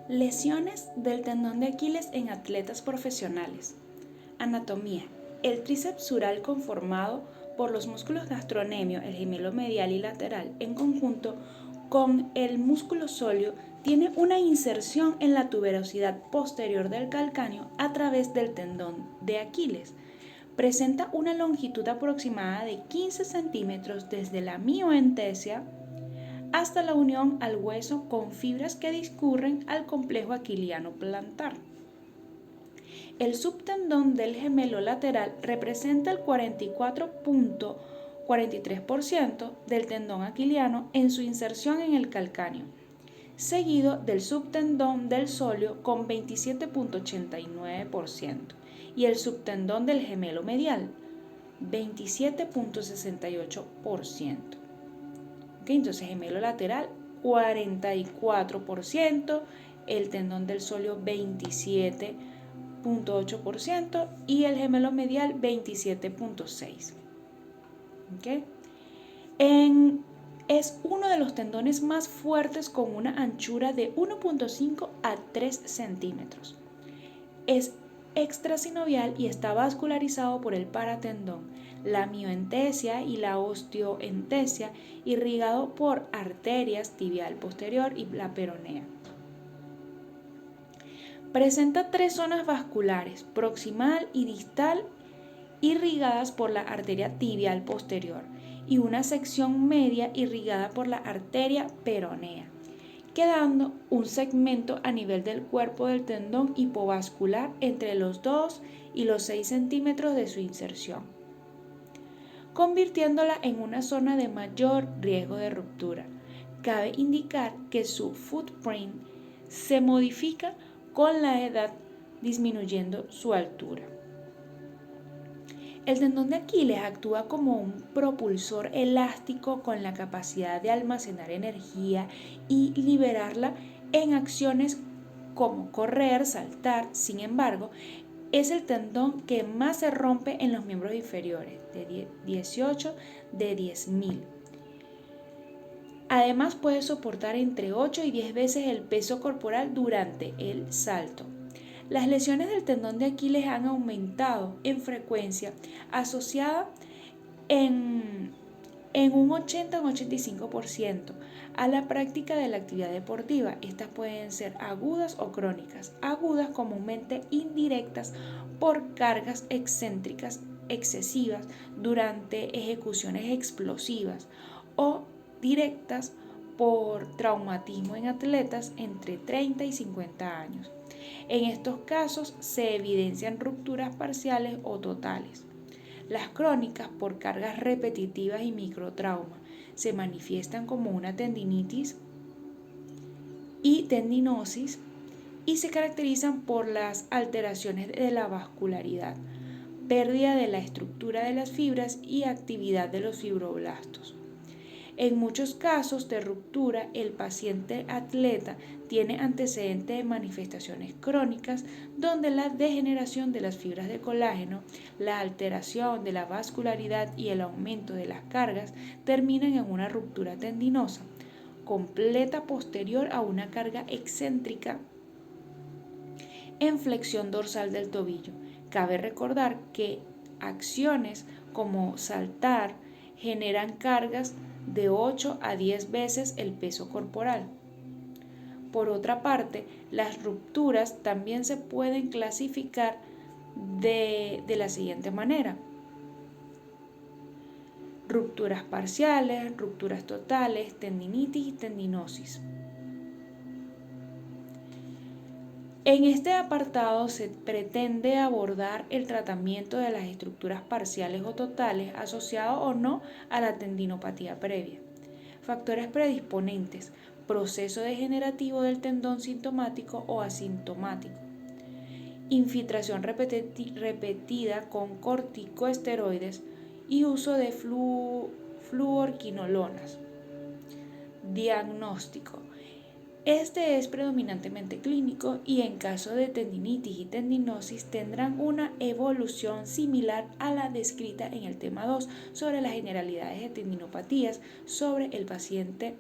Lesiones del tendón de Aquiles en atletas profesionales. Anatomía. El tríceps sural conformado por los músculos gastrocnemio, el gemelo medial y lateral, en conjunto con el músculo sóleo, tiene una inserción en la tuberosidad posterior del calcáneo a través del tendón de Aquiles. Presenta una longitud aproximada de 15 centímetros desde la mioentesia hasta la unión al hueso con fibras que discurren al complejo aquiliano plantar. El subtendón del gemelo lateral representa el 44.43% del tendón aquiliano en su inserción en el calcáneo, seguido del subtendón del sóleo con 27.89% y el subtendón del gemelo medial 27.68%. Entonces gemelo lateral 44%, el tendón del sóleo 27.8% y el gemelo medial 27.6%. Es uno de los tendones más fuertes con una anchura de 1.5 a 3 centímetros. Es extrasinovial y está vascularizado por el paratendón, la mioentesia y la osteoentesia, irrigado por arterias tibial posterior y la peronea. Presenta 3 zonas vasculares, proximal y distal, irrigadas por la arteria tibial posterior, y una sección media irrigada por la arteria peronea, quedando un segmento a nivel del cuerpo del tendón hipovascular entre los 2 y los 6 centímetros de su inserción, convirtiéndola en una zona de mayor riesgo de ruptura. Cabe indicar que su footprint se modifica con la edad, disminuyendo su altura. El tendón de Aquiles actúa como un propulsor elástico con la capacidad de almacenar energía y liberarla en acciones como correr, saltar. Sin embargo, es el tendón que más se rompe en los miembros inferiores, de 18 de 10.000. Además, puede soportar entre 8 y 10 veces el peso corporal durante el salto. Las lesiones del tendón de Aquiles han aumentado en frecuencia, asociada en un 80 o un 85% a la práctica de la actividad deportiva. Estas pueden ser agudas o crónicas. Agudas, comúnmente indirectas por cargas excéntricas excesivas durante ejecuciones explosivas, o directas por traumatismo en atletas entre 30 y 50 años. En estos casos se evidencian rupturas parciales o totales. Las crónicas, por cargas repetitivas y microtrauma, se manifiestan como una tendinitis y tendinosis y se caracterizan por las alteraciones de la vascularidad, pérdida de la estructura de las fibras y actividad de los fibroblastos. En muchos casos de ruptura, el paciente atleta tiene antecedentes de manifestaciones crónicas donde la degeneración de las fibras de colágeno, la alteración de la vascularidad y el aumento de las cargas terminan en una ruptura tendinosa completa posterior a una carga excéntrica en flexión dorsal del tobillo. Cabe recordar que acciones como saltar generan cargas de 8 a 10 veces el peso corporal. Por otra parte, las rupturas también se pueden clasificar de la siguiente manera: rupturas parciales, rupturas totales, tendinitis y tendinosis. En este apartado se pretende abordar el tratamiento de las estructuras parciales o totales asociado o no a la tendinopatía previa. Factores predisponentes: proceso degenerativo del tendón sintomático o asintomático, infiltración repetida con corticosteroides y uso de fluorquinolonas. Diagnóstico: este es predominantemente clínico y en caso de tendinitis y tendinosis tendrán una evolución similar a la descrita en el tema 2 sobre las generalidades de tendinopatías sobre el paciente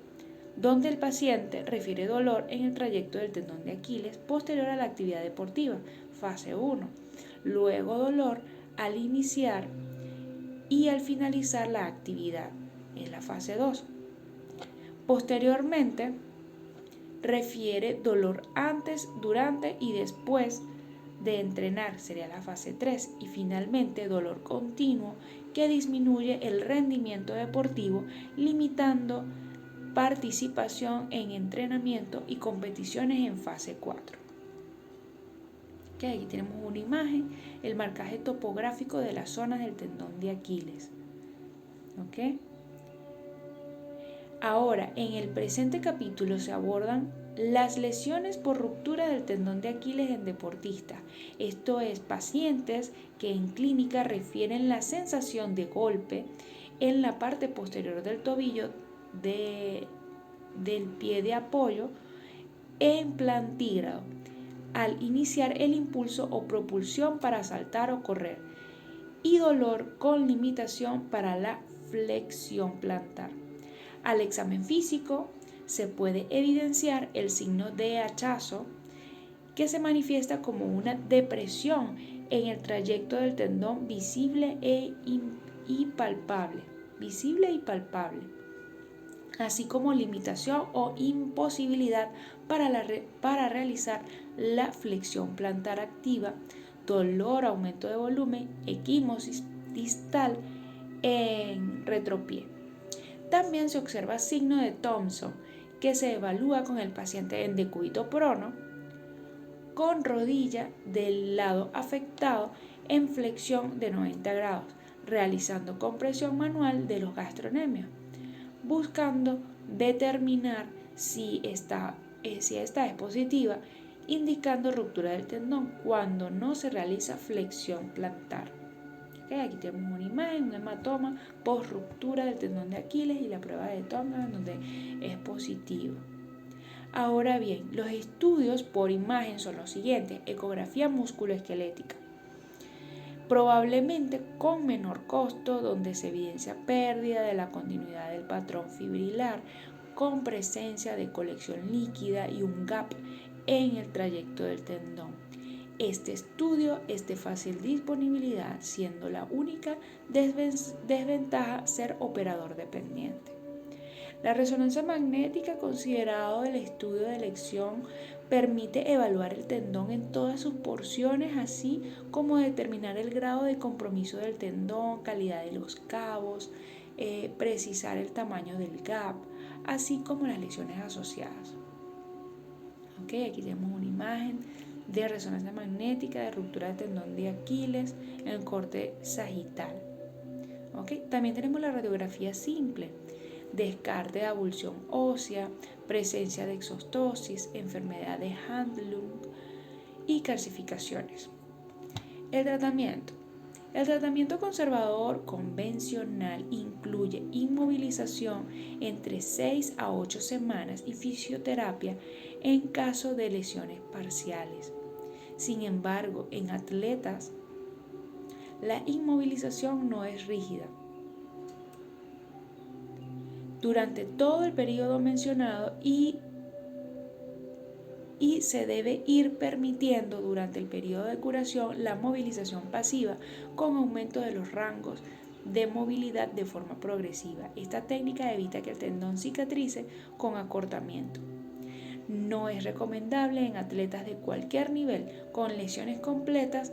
donde el paciente refiere dolor en el trayecto del tendón de Aquiles posterior a la actividad deportiva, fase 1, luego dolor al iniciar y al finalizar la actividad, en la fase 2. Posteriormente, refiere dolor antes, durante y después de entrenar, sería la fase 3, y finalmente dolor continuo que disminuye el rendimiento deportivo, limitando participación en entrenamiento y competiciones en fase 4. Aquí tenemos una imagen, el marcaje topográfico de las zonas del tendón de Aquiles. Ahora, en el presente capítulo se abordan las lesiones por ruptura del tendón de Aquiles en deportistas, esto es, pacientes que en clínica refieren la sensación de golpe en la parte posterior del tobillo del pie de apoyo en plantígrado al iniciar el impulso o propulsión para saltar o correr, y dolor con limitación para la flexión plantar. Al examen físico se puede evidenciar el signo de hachazo, que se manifiesta como una depresión en el trayecto del tendón visible y palpable, así como limitación o imposibilidad para realizar la flexión plantar activa, dolor, aumento de volumen, equimosis distal en retropié. También se observa signo de Thompson, que se evalúa con el paciente en decúbito prono, con rodilla del lado afectado en flexión de 90 grados, realizando compresión manual de los gastrocnemios, buscando determinar si esta es positiva, indicando ruptura del tendón cuando no se realiza flexión plantar. Aquí tenemos una imagen, un hematoma post ruptura del tendón de Aquiles y la prueba de Thompson donde es positivo. Ahora bien, los estudios por imagen son los siguientes: ecografía musculoesquelética, probablemente con menor costo, donde se evidencia pérdida de la continuidad del patrón fibrilar con presencia de colección líquida y un gap en el trayecto del tendón. Este estudio es de fácil disponibilidad, siendo la única desventaja ser operador dependiente. La resonancia magnética, considerado el estudio de elección, permite evaluar el tendón en todas sus porciones, así como determinar el grado de compromiso del tendón, calidad de los cabos, precisar el tamaño del gap, así como las lesiones asociadas. Aquí tenemos una imagen de resonancia magnética de ruptura de tendón de Aquiles en el corte sagital. También tenemos la radiografía simple, descarte de abulsión ósea, presencia de exostosis, enfermedad de Handlung y calcificaciones. El tratamiento conservador convencional incluye inmovilización entre 6 a 8 semanas y fisioterapia en caso de lesiones parciales. Sin embargo, en atletas, la inmovilización no es rígida. Durante todo el periodo mencionado y se debe ir permitiendo durante el periodo de curación la movilización pasiva con aumento de los rangos de movilidad de forma progresiva. Esta técnica evita que el tendón cicatrice con acortamiento. No es recomendable en atletas de cualquier nivel con lesiones completas,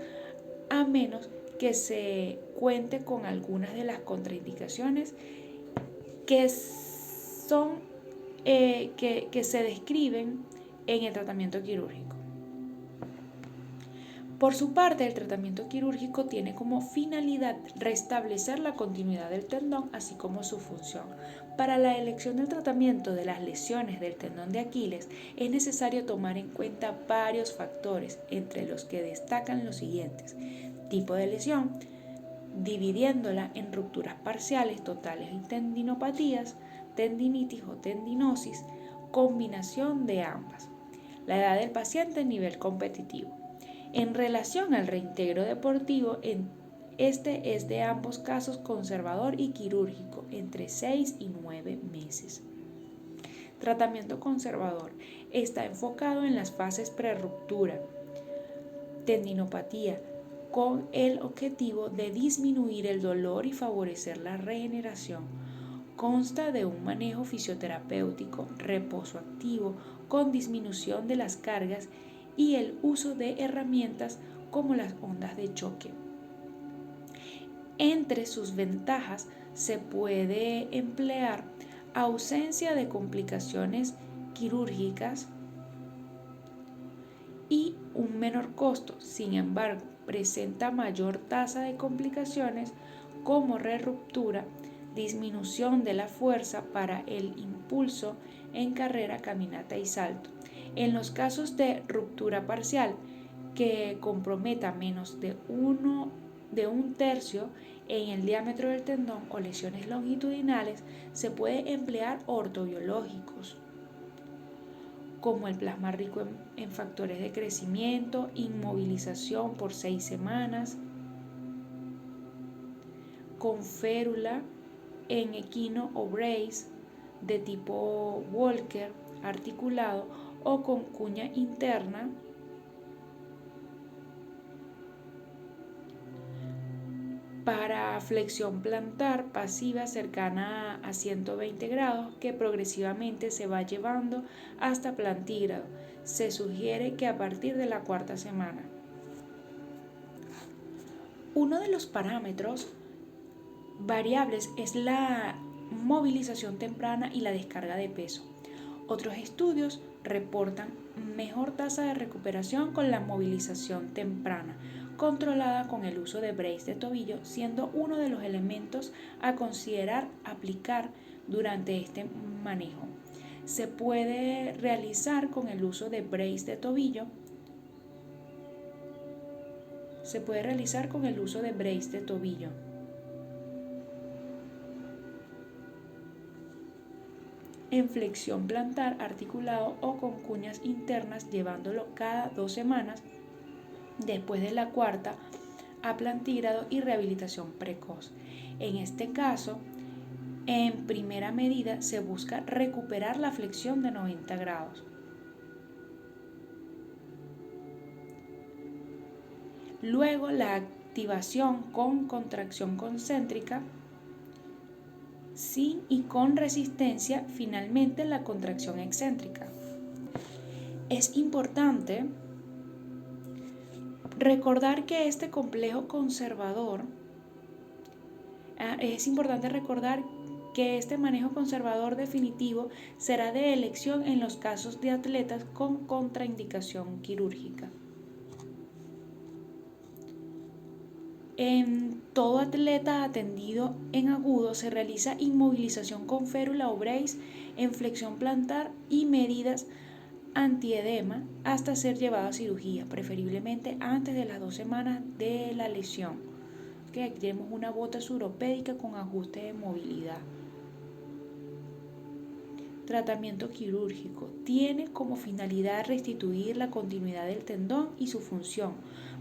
a menos que se cuente con algunas de las contraindicaciones que se describen en el tratamiento quirúrgico. Por su parte, el tratamiento quirúrgico tiene como finalidad restablecer la continuidad del tendón, así como su función. Para la elección del tratamiento de las lesiones del tendón de Aquiles es necesario tomar en cuenta varios factores, entre los que destacan los siguientes: tipo de lesión, dividiéndola en rupturas parciales, totales y tendinopatías, tendinitis o tendinosis, combinación de ambas. La edad del paciente, nivel competitivo. En relación al reintegro deportivo, este es de ambos casos conservador y quirúrgico, entre 6 y 9 meses. Tratamiento conservador. Está enfocado en las fases prerruptura, tendinopatía, con el objetivo de disminuir el dolor y favorecer la regeneración. Consta de un manejo fisioterapéutico, reposo activo, con disminución de las cargas y el uso de herramientas como las ondas de choque. Entre sus ventajas se puede emplear ausencia de complicaciones quirúrgicas y un menor costo. Sin embargo, presenta mayor tasa de complicaciones como reruptura, disminución de la fuerza para el impulso en carrera, caminata y salto. En los casos de ruptura parcial que comprometa menos de un tercio en el diámetro del tendón o lesiones longitudinales, se puede emplear ortobiológicos como el plasma rico en factores de crecimiento, inmovilización por 6 semanas, con férula en equino o brace de tipo Walker articulado o con cuña interna para flexión plantar pasiva cercana a 120 grados que progresivamente se va llevando hasta plantígrado. Se sugiere que a partir de la 4ª semana. Uno de los parámetros variables es la movilización temprana y la descarga de peso. Otros estudios reportan mejor tasa de recuperación con la movilización temprana, controlada con el uso de brace de tobillo, siendo uno de los elementos a considerar aplicar durante este manejo. Se puede realizar con el uso de brace de tobillo. En flexión plantar articulado o con cuñas internas, llevándolo cada 2 semanas. Después de la 4ª, a plantígrado y rehabilitación precoz. En este caso, en primera medida se busca recuperar la flexión de 90 grados. Luego la activación con contracción concéntrica, sin y con resistencia, finalmente la contracción excéntrica. Es importante recordar que este complejo conservador, este manejo conservador definitivo será de elección en los casos de atletas con contraindicación quirúrgica. En todo atleta atendido en agudo se realiza inmovilización con férula o brace en flexión plantar y medidas antiedema hasta ser llevado a cirugía, preferiblemente antes de las 2 semanas de la lesión. Aquí tenemos una bota suropédica con ajuste de movilidad. Tratamiento quirúrgico. Tiene como finalidad restituir la continuidad del tendón y su función.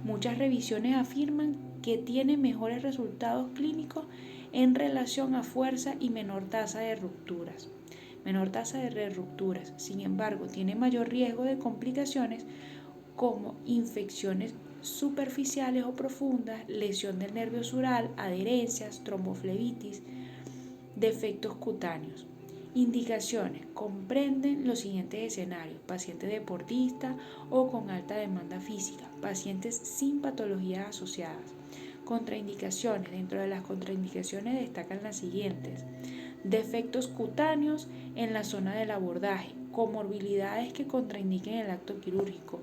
Muchas revisiones afirman que tiene mejores resultados clínicos en relación a fuerza y menor tasa de rupturas. Sin embargo, tiene mayor riesgo de complicaciones como infecciones superficiales o profundas, lesión del nervio sural, adherencias, tromboflebitis, defectos cutáneos. Indicaciones. Comprenden los siguientes escenarios: paciente deportista o con alta demanda física, pacientes sin patologías asociadas. Contraindicaciones. Dentro de las contraindicaciones destacan las siguientes: defectos cutáneos en la zona del abordaje, comorbilidades que contraindiquen el acto quirúrgico,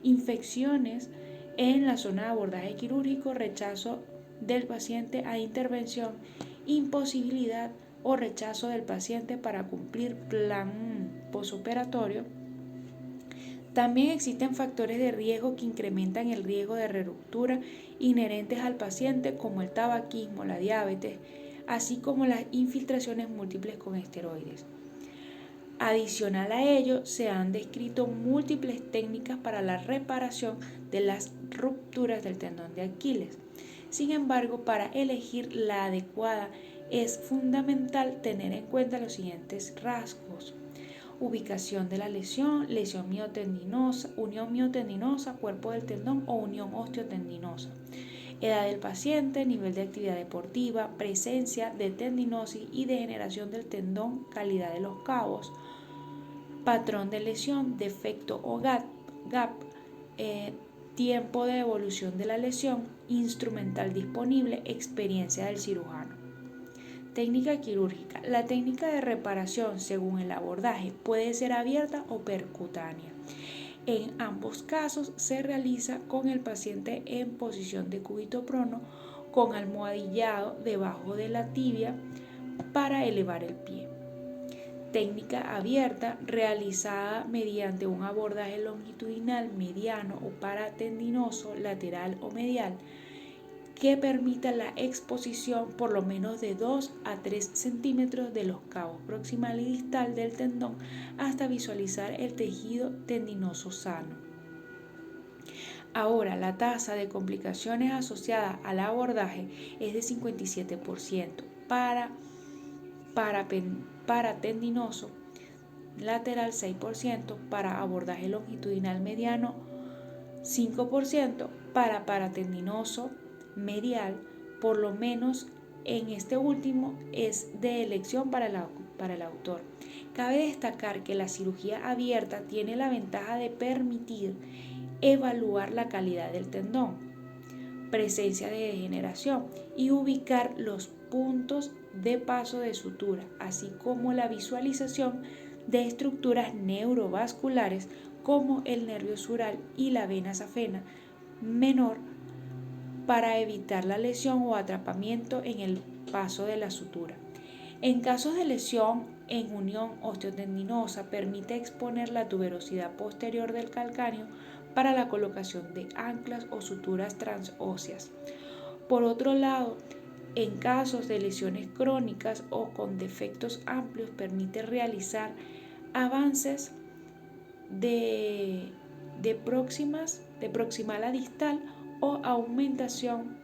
infecciones en la zona de abordaje quirúrgico, rechazo del paciente a intervención, imposibilidad o rechazo del paciente para cumplir plan posoperatorio. También existen factores de riesgo que incrementan el riesgo de reruptura inherentes al paciente, como el tabaquismo, la diabetes, así como las infiltraciones múltiples con esteroides. Adicional a ello, se han descrito múltiples técnicas para la reparación de las rupturas del tendón de Aquiles. Sin embargo, para elegir la adecuada es fundamental tener en cuenta los siguientes rasgos: ubicación de la lesión, lesión miotendinosa, unión miotendinosa, cuerpo del tendón o unión osteotendinosa. Edad del paciente, nivel de actividad deportiva, presencia de tendinosis y degeneración del tendón, calidad de los cabos, patrón de lesión, defecto o gap, tiempo de evolución de la lesión, instrumental disponible, experiencia del cirujano. Técnica quirúrgica. La técnica de reparación, según el abordaje, puede ser abierta o percutánea. En ambos casos se realiza con el paciente en posición de cúbito prono con almohadillado debajo de la tibia para elevar el pie. Técnica abierta realizada mediante un abordaje longitudinal, mediano o paratendinoso, lateral o medial, que permita la exposición por lo menos de 2 a 3 centímetros de los cabos proximal y distal del tendón hasta visualizar el tejido tendinoso sano. Ahora, la tasa de complicaciones asociadas al abordaje es de 57%, para tendinoso lateral 6%, para abordaje longitudinal mediano 5%, para paratendinoso medial, por lo menos en este último es de elección para el autor. Cabe destacar que la cirugía abierta tiene la ventaja de permitir evaluar la calidad del tendón, presencia de degeneración y ubicar los puntos de paso de sutura, así como la visualización de estructuras neurovasculares como el nervio sural y la vena safena menor para evitar la lesión o atrapamiento en el paso de la sutura. En casos de lesión en unión osteotendinosa, permite exponer la tuberosidad posterior del calcáneo para la colocación de anclas o suturas transóseas. Por otro lado, en casos de lesiones crónicas o con defectos amplios, permite realizar avances de proximal a distal o aumentación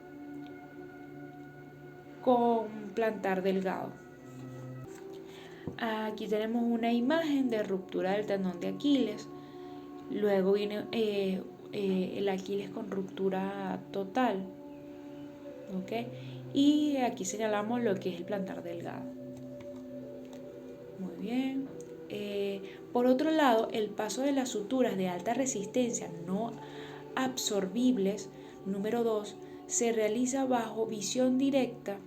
con plantar delgado. Aquí tenemos una imagen de ruptura del tendón de Aquiles. Luego viene el Aquiles con ruptura total. ¿Okay? Y aquí señalamos lo que es el plantar delgado. Muy bien. Por otro lado, el paso de las suturas de alta resistencia no absorbibles, número 2, se realiza bajo visión directa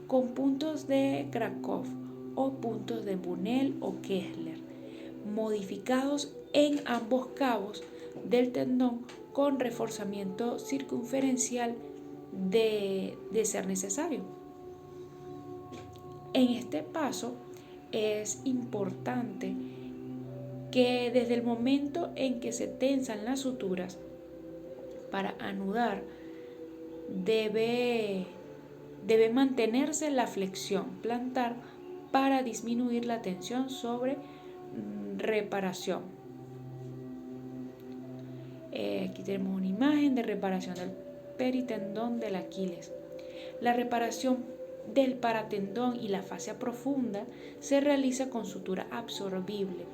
con puntos de Krakow o puntos de Bunnell o Kessler, modificados en ambos cabos del tendón con reforzamiento circunferencial de ser necesario. En este paso es importante que desde el momento en que se tensan las suturas para anudar debe mantenerse la flexión plantar para disminuir la tensión sobre reparación. Aquí tenemos una imagen de reparación del peritendón del Aquiles. La reparación del paratendón y la fascia profunda se realiza con sutura absorbible,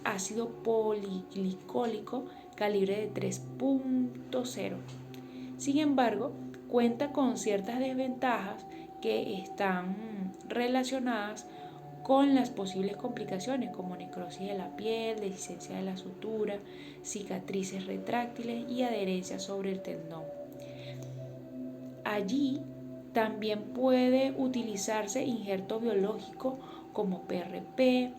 ácido poliglicólico calibre de 3.0. Sin embargo, cuenta con ciertas desventajas que están relacionadas con las posibles complicaciones como necrosis de la piel, dehiscencia de la sutura, cicatrices retráctiles y adherencia sobre el tendón. Allí también puede utilizarse injerto biológico como PRP,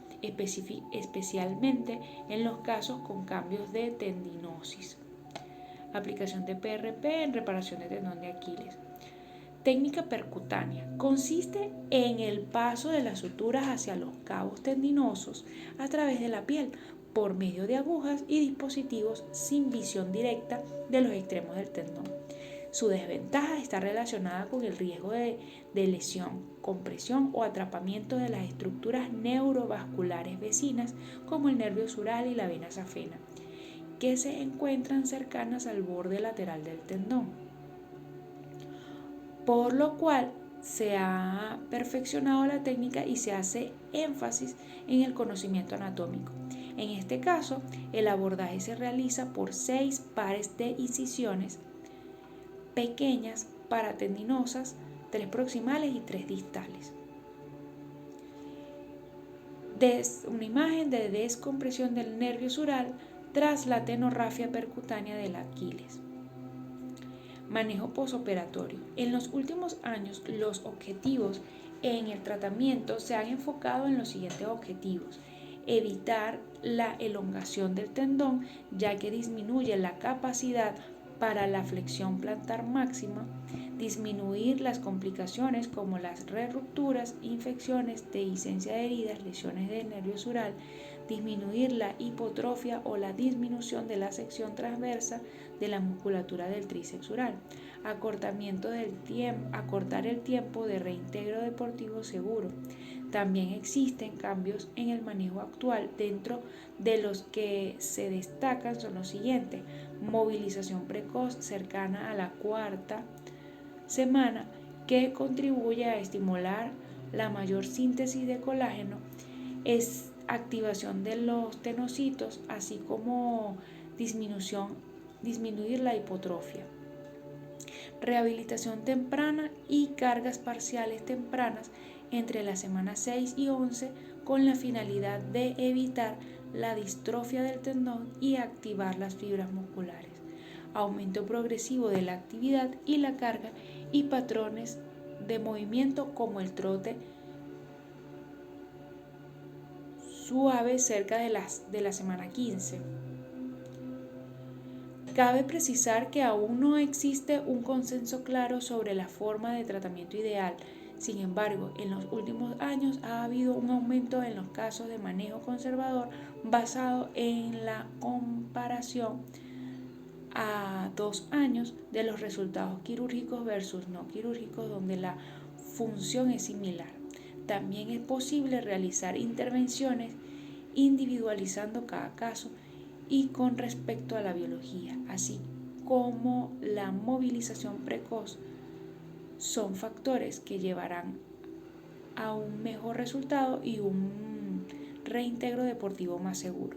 especialmente en los casos con cambios de tendinosis. Aplicación de PRP en reparación de tendón de Aquiles. Técnica percutánea. Consiste en el paso de las suturas hacia los cabos tendinosos a través de la piel por medio de agujas y dispositivos sin visión directa de los extremos del tendón. Su desventaja está relacionada con el riesgo de lesión, compresión o atrapamiento de las estructuras neurovasculares vecinas como el nervio sural y la vena safena, que se encuentran cercanas al borde lateral del tendón, por lo cual se ha perfeccionado la técnica y se hace énfasis en el conocimiento anatómico. En este caso, el abordaje se realiza por 6 pares de incisiones pequeñas paratendinosas, 3 proximales y 3 distales. Una imagen de descompresión del nervio sural tras la tenorrafia percutánea del Aquiles. Manejo posoperatorio. En los últimos años, los objetivos en el tratamiento se han enfocado en los siguientes objetivos: evitar la elongación del tendón, ya que disminuye la capacidad para la flexión plantar máxima, disminuir las complicaciones como las rerupturas, infecciones, dehiscencia de heridas, lesiones del nervio sural, disminuir la hipotrofia o la disminución de la sección transversa de la musculatura del tríceps sural, acortar el tiempo de reintegro deportivo seguro. También existen cambios en el manejo actual, dentro de los que se destacan son los siguientes: movilización precoz cercana a la 4ª semana, que contribuye a estimular la mayor síntesis de colágeno, es activación de los tenocitos, así como disminuir la hipotrofia. Rehabilitación temprana y cargas parciales tempranas entre las semanas 6 y 11 con la finalidad de evitar la distrofia del tendón y activar las fibras musculares. Aumento progresivo de la actividad y la carga y patrones de movimiento como el trote suave cerca de la semana 15. Cabe precisar que aún no existe un consenso claro sobre la forma de tratamiento ideal. Sin embargo, en los últimos años ha habido un aumento en los casos de manejo conservador basado en la comparación a 2 años de los resultados quirúrgicos versus no quirúrgicos, donde la función es similar. También es posible realizar intervenciones individualizando cada caso y con respecto a la biología, así como la movilización precoz, son factores que llevarán a un mejor resultado y un reintegro deportivo más seguro.